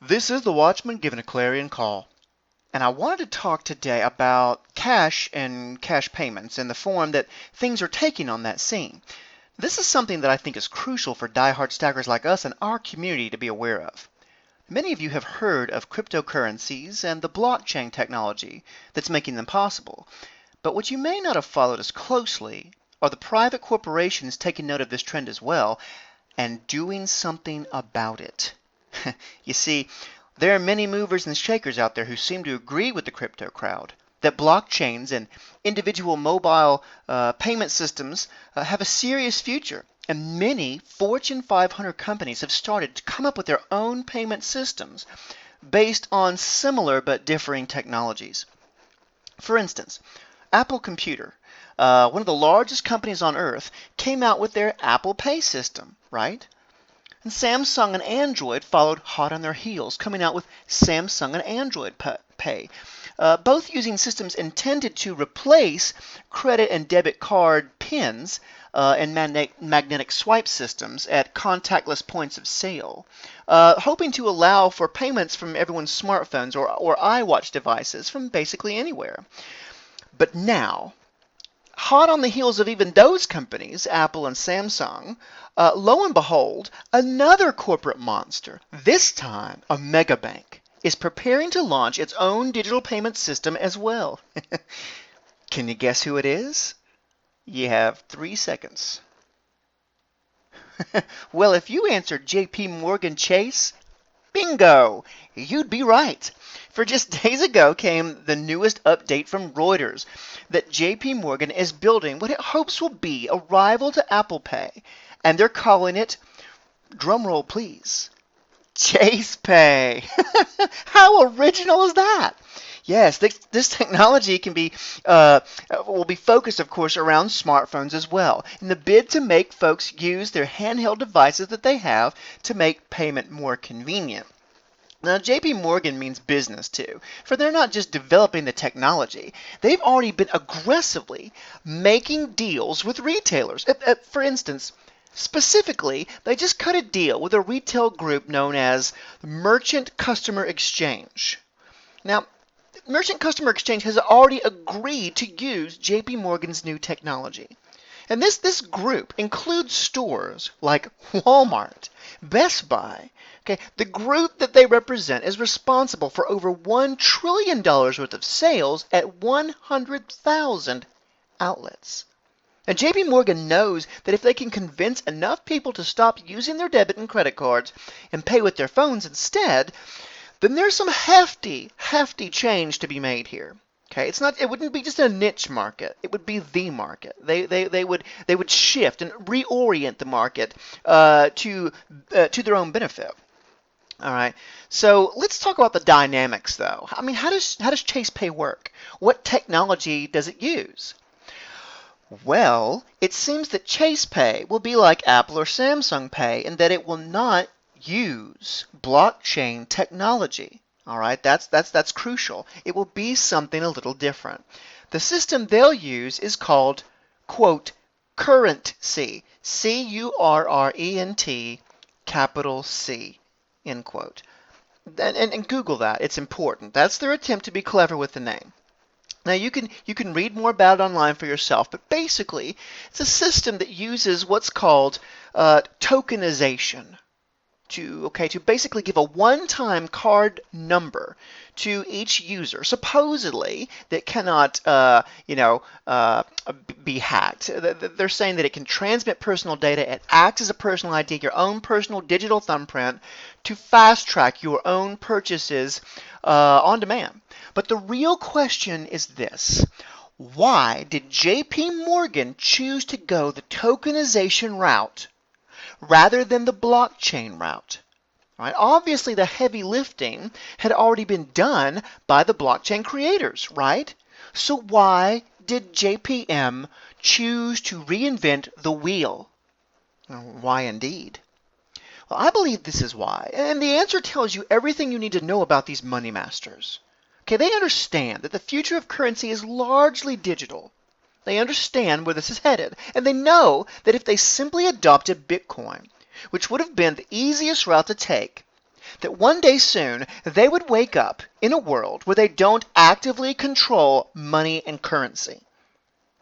This is the Watchman giving a clarion call, and I wanted to talk today about cash and cash payments and the form that things are taking on that scene. This is something that I think is crucial for diehard stackers like us and our community to be aware of. Many of you have heard of cryptocurrencies and the blockchain technology that's making them possible, but what you may not have followed as closely are the private corporations taking note of this trend as well and doing something about it. You see, there are many movers and shakers out there who seem to agree with the crypto crowd that blockchains and individual mobile payment systems have a serious future. And many Fortune 500 companies have started to come up with their own payment systems based on similar but differing technologies. For instance, Apple Computer, one of the largest companies on earth, came out with their Apple Pay system, right? And Samsung and Android followed hot on their heels, coming out with Samsung and Android Pay, both using systems intended to replace credit and debit card pins and magnetic swipe systems at contactless points of sale, hoping to allow for payments from everyone's smartphones or iWatch devices from basically anywhere. But now, hot on the heels of even those companies, Apple and Samsung, lo and behold, another corporate monster, this time a mega bank, is preparing to launch its own digital payment system as well. Can you guess who it is? You have 3 seconds. Well, if you answered JP Morgan Chase, bingo! You'd be right. For just days ago came the newest update from Reuters that JP Morgan is building what it hopes will be a rival to Apple Pay, and they're calling it, drumroll please, Chase Pay. How original is that? Yes, this technology will be focused, of course, around smartphones as well, in the bid to make folks use their handheld devices that they have to make payment more convenient. Now, JP Morgan means business too, for they're not just developing the technology, they've already been aggressively making deals with retailers. For instance, specifically, they just cut a deal with a retail group known as Merchant Customer Exchange. Now, Merchant Customer Exchange has already agreed to use JP Morgan's new technology. And this group includes stores like Walmart, Best Buy. Okay, the group that they represent is responsible for over $1 trillion worth of sales at 100,000 outlets. And JP Morgan knows that if they can convince enough people to stop using their debit and credit cards and pay with their phones instead, then there's some hefty change to be made here. Okay, it wouldn't be just a niche market. It would be the market. They would shift and reorient the market to their own benefit. All right. So let's talk about the dynamics, though. I mean, how does Chase Pay work? What technology does it use? Well, it seems that Chase Pay will be like Apple or Samsung Pay in that it will not use blockchain technology. All right, that's crucial. It will be something a little different. The system they'll use is called, quote, currency, C-U-R-R-E-N-T, capital C, end quote. And Google that. It's important. That's their attempt to be clever with the name. Now you can read more about it online for yourself, but basically it's a system that uses what's called tokenization to basically give a one-time card number to each user, supposedly that cannot be hacked. They're saying that it can transmit personal data, it acts as a personal ID, your own personal digital thumbprint, to fast track your own purchases on demand. But the real question is this: why did JP Morgan choose to go the tokenization route rather than the blockchain route? Right? Obviously, the heavy lifting had already been done by the blockchain creators, right? So why did JPM choose to reinvent the wheel? Why indeed? Well, I believe this is why, and the answer tells you everything you need to know about these money masters. Okay, they understand that the future of currency is largely digital. They understand where this is headed, and they know that if they simply adopted Bitcoin, which would have been the easiest route to take, that one day soon they would wake up in a world where they don't actively control money and currency.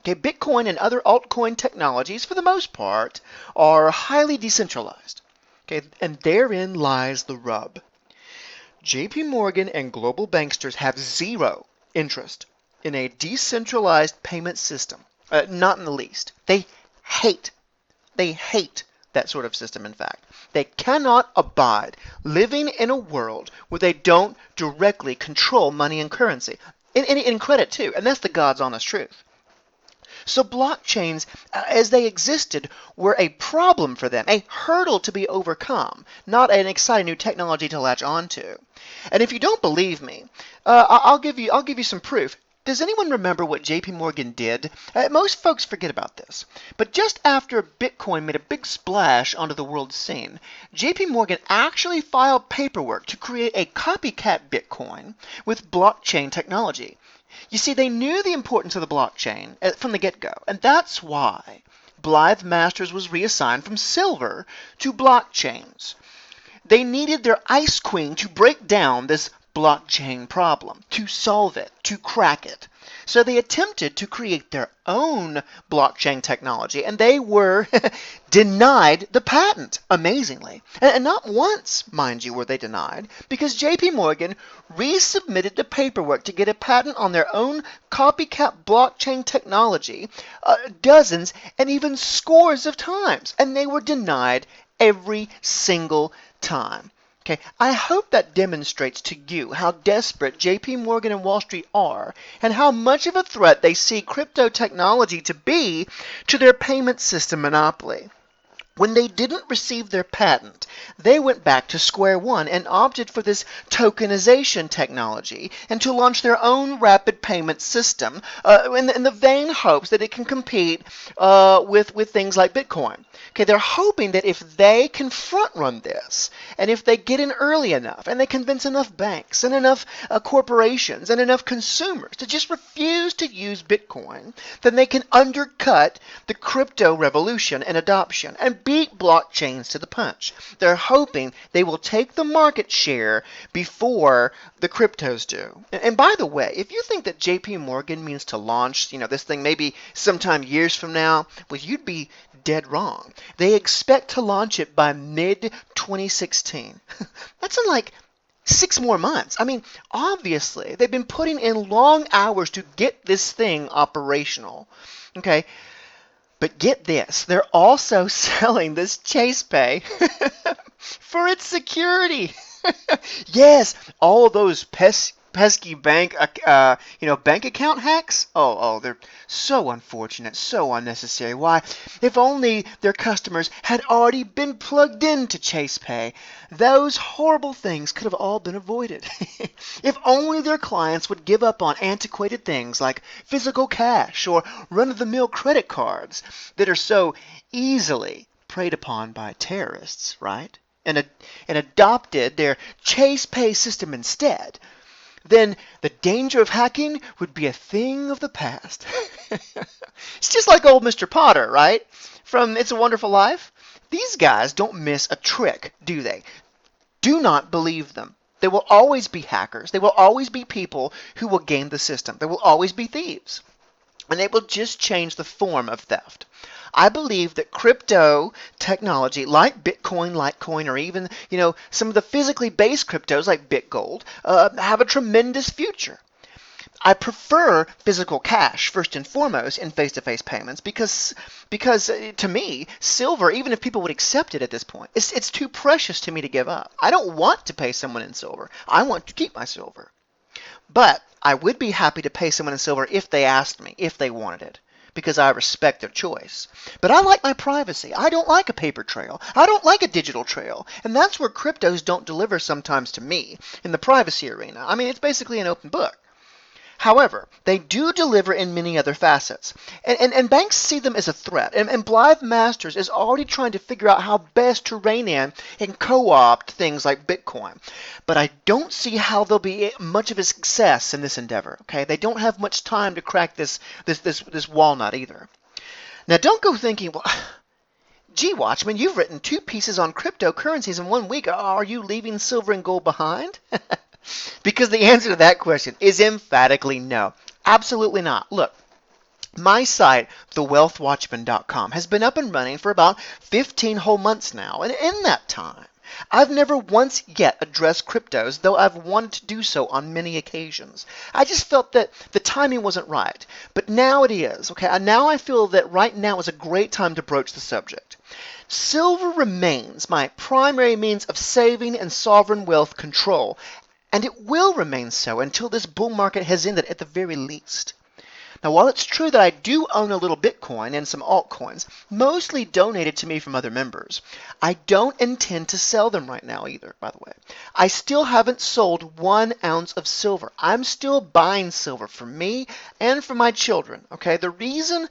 Okay, Bitcoin and other altcoin technologies, for the most part, are highly decentralized. Okay, and therein lies the rub. JP Morgan and global banksters have zero interest in a decentralized payment system. Not in the least. Hate they hate that sort of system, in fact. They cannot abide living in a world where they don't directly control money and currency. In credit, too. And that's the God's honest truth. So blockchains, as they existed, were a problem for them, a hurdle to be overcome, not an exciting new technology to latch onto. And if you don't believe me, I'll give you some proof. Does anyone remember what JP Morgan did? Most folks forget about this. But just after Bitcoin made a big splash onto the world scene, JP Morgan actually filed paperwork to create a copycat Bitcoin with blockchain technology. You see, they knew the importance of the blockchain from the get-go, and that's why Blythe Masters was reassigned from silver to blockchains. They needed their Ice Queen to break down this blockchain problem, to solve it, to crack it. So they attempted to create their own blockchain technology, and they were denied the patent, amazingly. And not once, mind you, were they denied, because JP Morgan resubmitted the paperwork to get a patent on their own copycat blockchain technology dozens and even scores of times, and they were denied every single time. Okay, I hope that demonstrates to you how desperate JP Morgan and Wall Street are and how much of a threat they see crypto technology to be to their payment system monopoly. When they didn't receive their patent, they went back to square one and opted for this tokenization technology and to launch their own rapid payment system in the vain hopes that it can compete with things like Bitcoin. Okay, they're hoping that if they can front run this, and if they get in early enough, and they convince enough banks and enough corporations and enough consumers to just refuse to use Bitcoin, then they can undercut the crypto revolution and adoption and beat blockchains to the punch. They're hoping they will take the market share before the cryptos do. And by the way, if you think that JP Morgan means to launch, this thing maybe sometime years from now, well, you'd be dead wrong. They expect to launch it by mid-2016. That's in like 6 more months. I mean, obviously, they've been putting in long hours to get this thing operational. Okay, but get this, they're also selling this Chase Pay for its security. Yes, all those pesky bank account hacks. They're so unfortunate, so unnecessary. Why, if only their customers had already been plugged into Chase Pay, those horrible things could have all been avoided. If only their clients would give up on antiquated things like physical cash or run-of-the-mill credit cards that are so easily preyed upon by terrorists, right? And adopted their Chase Pay system instead, then the danger of hacking would be a thing of the past. It's just like old Mr. Potter, right? From It's a Wonderful Life. These guys don't miss a trick, do they? Do not believe them. There will always be hackers. There will always be people who will game the system. There will always be thieves. And they will just change the form of theft. I believe that crypto technology like Bitcoin, Litecoin, or even, some of the physically based cryptos like BitGold have a tremendous future. I prefer physical cash first and foremost in face-to-face payments because to me, silver, even if people would accept it at this point, it's too precious to me to give up. I don't want to pay someone in silver. I want to keep my silver. But I would be happy to pay someone in silver if they asked me, if they wanted it, because I respect their choice. But I like my privacy. I don't like a paper trail. I don't like a digital trail. And that's where cryptos don't deliver sometimes to me, in the privacy arena. I mean, it's basically an open book. However, they do deliver in many other facets. And banks see them as a threat. And Blythe Masters is already trying to figure out how best to rein in and co-opt things like Bitcoin. But I don't see how there'll be much of a success in this endeavor. Okay, they don't have much time to crack this walnut either. Now, don't go thinking, well, Gee, Watchman, you've written 2 pieces on cryptocurrencies in 1 week. Are you leaving silver and gold behind? Because the answer to that question is emphatically no. Absolutely not. Look, my site, thewealthwatchman.com, has been up and running for about 15 whole months now, and in that time, I've never once yet addressed cryptos, though I've wanted to do so on many occasions. I just felt that the timing wasn't right, but now it is, okay? And now I feel that right now is a great time to broach the subject. Silver remains my primary means of saving and sovereign wealth control, and it will remain so until this bull market has ended at the very least. Now, while it's true that I do own a little Bitcoin and some altcoins, mostly donated to me from other members, I don't intend to sell them right now either, by the way. I still haven't sold 1 ounce of silver. I'm still buying silver for me and for my children, okay? The reason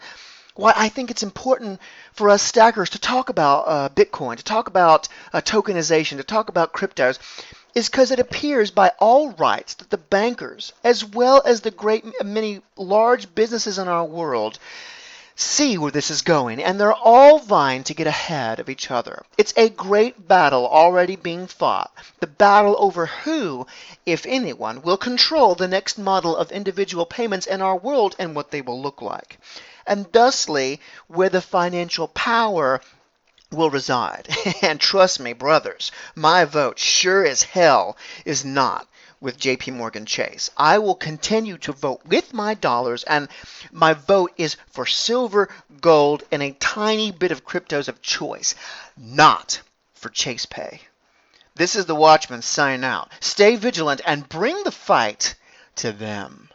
why I think it's important for us stackers to talk about Bitcoin, to talk about tokenization, to talk about cryptos, is because it appears by all rights that the bankers, as well as the many large businesses in our world, see where this is going, and they're all vying to get ahead of each other. It's a great battle already being fought, the battle over who, if anyone, will control the next model of individual payments in our world and what they will look like, and thusly where the financial power will reside. And trust me, brothers, my vote sure as hell is not with JP Morgan Chase. I will continue to vote with my dollars, and my vote is for silver, gold, and a tiny bit of cryptos of choice, not for Chase Pay. This is the Watchman signing out. Stay vigilant and bring the fight to them.